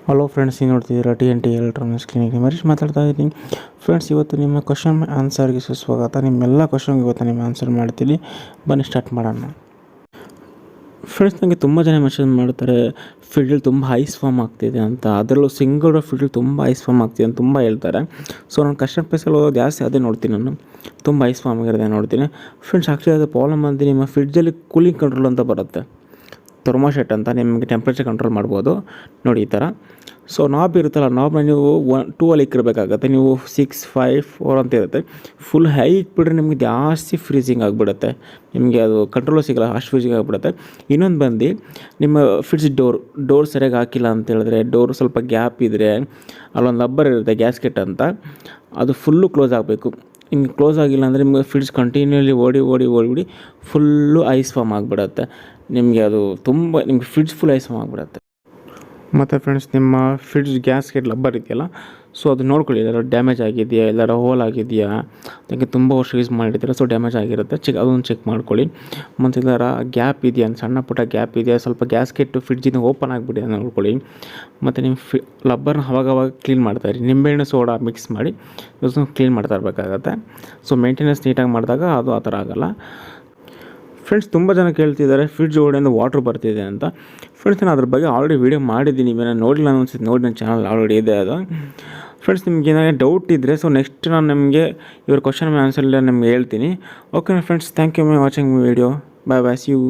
Hello friends, ನೀವು ನೋಡ್ತಿದ್ದೀರಾ TNT electronics clinic. ಮರೀಶ್ ಮಾತಾಡ್ತಾ ಇದ್ದೀನಿ. ಫ್ರೆಂಡ್ಸ್, ಇವತ್ತು ನಿಮ್ಮ ಕ್ವಶನ್ ಆನ್ಸರ್ಗೆ ಸುಸ್ವಾಗತ. ನಿಮ್ಮೆಲ್ಲ ಕ್ವಶನ್ಗೆ ಇವತ್ತು ನಿಮ್ಮ ಆನ್ಸರ್ ಮಾಡ್ತೀನಿ. ಬನ್ನಿ ಸ್ಟಾರ್ಟ್ ಮಾಡೋಣ. ಫ್ರೆಂಡ್ಸ್, ನನಗೆ ತುಂಬ ಜನ ಮೆಸೇಜ್ ಮಾಡ್ತಾರೆ, ಫೀಲ್ಡಲ್ಲಿ ತುಂಬ ಐಸ್ ಫಾರ್ಮ್ ಆಗ್ತಿದೆ ಅಂತ. ಅದರಲ್ಲೂ ಸಿಂಗಲ್ ಫೀಲ್ಡಲ್ಲಿ ತುಂಬ ಐಸ್ ಫಾರ್ಮ್ ಆಗ್ತಿದೆ ಅಂತ ತುಂಬ ಹೇಳ್ತಾರೆ. ಸೊ ನಾನು ಕಸ್ಟಮರ್ ಪ್ಲೇಸಲ್ಲಿ ಹೋಗೋದು ಜಾಸ್ತಿ ಅದೇ ನೋಡ್ತೀನಿ. ನಾನು ತುಂಬ ಐಸ್ ಫಾರ್ಮ್ ಆಗಿರೋದೇ ನೋಡ್ತೀನಿ. ಫ್ರೆಂಡ್ಸ್, ಆ್ಯಕ್ಚುಲಿ ಅದು ಪ್ರಾಬ್ಲಮ್ ಅಂದರೆ ನಿಮ್ಮ ಫ್ರಿಡ್ಜಲ್ಲಿ ಕೂಲಿಂಗ್ ಕಂಟ್ರೋಲ್ ಅಂತ ಬರುತ್ತೆ, ಥರ್ಮೋಸ್ಟೇಟ್ ಅಂತ. ನಿಮಗೆ ಟೆಂಪ್ರೇಚರ್ ಕಂಟ್ರೋಲ್ ಮಾಡ್ಬೋದು ನೋಡಿ ಈ ಥರ. ಸೊ ನಾಬ್ ಇರುತ್ತಲ್ಲ, ನಾಬ್ನ ನೀವು 2 ಅಲ್ಲಿ ಇಕ್ಕಿರಬೇಕಾಗತ್ತೆ. ನೀವು 6, 5, 4 ಅಂತ ಇರುತ್ತೆ. ಫುಲ್ ಹೈ ಇಟ್ಬಿಟ್ರೆ ನಿಮಗೆ ಜಾಸ್ತಿ ಫ್ರೀಸಿಂಗ್ ಆಗಿಬಿಡುತ್ತೆ. ನಿಮಗೆ ಅದು ಕಂಟ್ರೋಲ್ ಸಿಗಲ್ಲ, ಅಷ್ಟು ಫ್ರೀಸಿಂಗ್ ಆಗಿಬಿಡುತ್ತೆ. ಇನ್ನೊಂದು ಬಂದು ನಿಮ್ಮ ಫ್ರಿಡ್ಜ್ ಡೋರ್ ಸರಿಯಾಗಿ ಹಾಕಿಲ್ಲ ಅಂತ ಹೇಳಿದ್ರೆ, ಡೋರ್ ಸ್ವಲ್ಪ ಗ್ಯಾಪ್ ಇದ್ದರೆ ಅಲ್ಲೊಂದು ರಬ್ಬರ್ ಇರುತ್ತೆ ಗ್ಯಾಸ್ಕೆಟ್ ಅಂತ, ಅದು ಫುಲ್ಲು ಕ್ಲೋಸ್ ಆಗಬೇಕು. ಹಿಂಗೆ ಕ್ಲೋಸ್ ಆಗಿಲ್ಲ ಅಂದರೆ ನಿಮಗೆ ಫ್ರಿಡ್ಜ್ ಕಂಟಿನ್ಯೂಲಿ ಓಡಿ ಫುಲ್ಲು ಐಸ್ ಫಾರ್ಮ್ ಆಗಿಬಿಡುತ್ತೆ. ನಿಮಗೆ ಅದು ನಿಮಗೆ ಫ್ರಿಡ್ಜ್ ಫುಲ್ ಐಸ್ ಫಾರ್ಮ್ ಆಗಿಬಿಡುತ್ತೆ. ಮತ್ತು ಫ್ರೆಂಡ್ಸ್, ನಿಮ್ಮ ಫ್ರಿಡ್ಜ್ ಗ್ಯಾಸ್ಕೆಟ್ ರಬ್ಬರ್ ಇದೆಯಲ್ಲ, ಸೊ ಅದು ನೋಡ್ಕೊಳ್ಳಿ, ಎಲ್ಲಾರು ಡ್ಯಾಮೇಜ್ ಆಗಿದೆಯಾ, ಎಲ್ಲಾರು ಹೋಲ್ ಆಗಿದೆಯಾ. ಅದಕ್ಕೆ ತುಂಬ ವರ್ಷ ಯೂಸ್ ಮಾಡಿರ್ತೀರ, ಸೊ ಡ್ಯಾಮೇಜ್ ಆಗಿರುತ್ತೆ. ಅದೊಂದು ಚೆಕ್ ಮಾಡ್ಕೊಳ್ಳಿ. ಮತ್ತು ಎಲ್ಲಾರ ಗ್ಯಾಪ್ ಇದೆಯಾ, ಸಣ್ಣ ಪುಟ್ಟ ಗ್ಯಾಪ್ ಇದೆಯಾ, ಸ್ವಲ್ಪ ಗ್ಯಾಸ್ಕೆಟ್ ಫ್ರಿಡ್ಜಿಂದ ಓಪನ್ ಆಗಿಬಿಡಿ ಅಂತ ನೋಡ್ಕೊಳ್ಳಿ. ಮತ್ತು ನಿಮ್ಮ ರಬ್ಬರ್ನ ಅವಾಗವಾಗ ಕ್ಲೀನ್ ಮಾಡ್ತಾಯಿರಿ. ನಿಂಬೆಹಣ್ಣು ಸೋಡಾ ಮಿಕ್ಸ್ ಮಾಡಿ ಕ್ಲೀನ್ ಮಾಡ್ತಾ ಇರಬೇಕಾಗತ್ತೆ. ಸೊ ಮೇಂಟೆನೆನ್ಸ್ ನೀಟಾಗಿ ಮಾಡಿದಾಗ ಅದು ಆ ಥರ ಆಗೋಲ್ಲ. ಫ್ರೆಂಡ್ಸ್, ತುಂಬ ಜನ ಕೇಳ್ತಿದ್ದಾರೆ ಫ್ರಿಡ್ಜ್ ಒಳಗಡೆಯಿಂದ ವಾಟ್ರ್ ಬರ್ತಿದೆ ಅಂತ. ಫ್ರೆಂಡ್ಸ್, ನಾನು ಅದ್ರ ಬಗ್ಗೆ ಆಲ್ರೆಡಿ ವೀಡಿಯೋ ಮಾಡಿದ್ದೀನಿ. ನಾನು ನೋಡಿಲ್ಲ ಅನ್ಸುತ್ತೆ, ನೋಡಿ ನನ್ನ ಚಾನಲ್ ಆಲ್ರೆಡಿ ಇದೆ ಅದು. ಫ್ರೆಂಡ್ಸ್, ನಿಮ್ಗೆ ಏನಾದರೂ ಡೌಟ್ ಇದ್ದರೆ ಸೊ ನೆಕ್ಸ್ಟ್ ನಾನು ನಿಮಗೆ ಇವ್ರ ಕ್ವಶನ್ ಆನ್ಸರ್ ನಿಮ್ಗೆ ಹೇಳ್ತೀನಿ. Okay friends, thank you my watching my video. Bye see you.